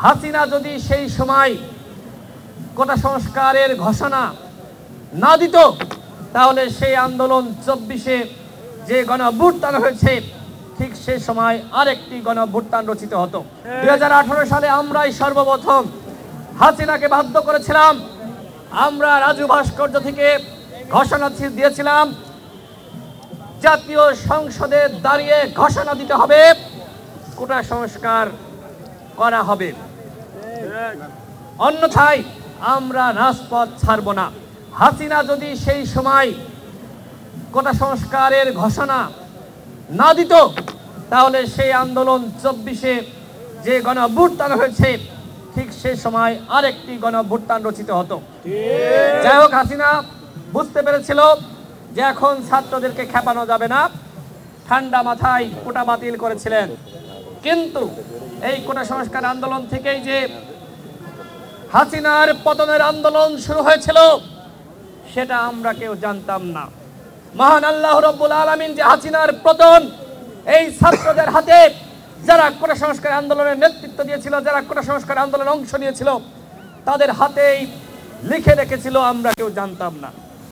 হাসিনা যদি সেই সময় কোটা সংস্কারের ঘোষণা না দিত, তাহলে সেই আন্দোলন 24-এ যে গণঅভ্যুত্থান হয়েছে ঠিক সেই সময় আরেকটি গণঅভ্যুত্থান রচিত হতো। 2018 সালে আমরাই সর্বপ্রথম হাসিনাকে বাধ্য করেছিলাম। আমরা রাজু ভাস্কর্য থেকে ঘোষণা দিয়েছিলাম, জাতীয় সংসদে দাঁড়িয়ে ঘোষণা দিতে হবে কোটা সংস্কার করা হবে, অন্যথায় আমরা রাজপথ ছাড়ব না। হাসিনা যদি সেই সময় কোটা সংস্কারের ঘোষণা না দিত, তাহলে সেই আন্দোলন 24-এ যে গণঅভ্যুত্থান হয়েছে ঠিক সেই সময় আরেকটি গণঅভ্যুত্থান রচিত হতো। যাই হোক, হাসিনা বুঝতে পেরেছিল যে এখন ছাত্রদেরকে খেপানো যাবে না, ঠান্ডা মাথায় কোটা বাতিল করেছিলেন। কিন্তু এই কোটা সংস্কার আন্দোলন থেকেই যে হাসিনার পতনের আন্দোলন শুরু হয়েছিল সেটা আমরা কেউ জানতাম না। মহান আল্লাহ রাব্বুল আলামিন যে হাসিনার পতন এই ছাত্রদের হাতে, যারা কোটা সংস্কার আন্দোলনের নেতৃত্ব দিয়েছিল, যারা কোটা সংস্কার আন্দোলনে অংশ নিয়েছিল, তাদের হাতেই লিখে রেখেছিল, আমরা কেউ জানতাম না।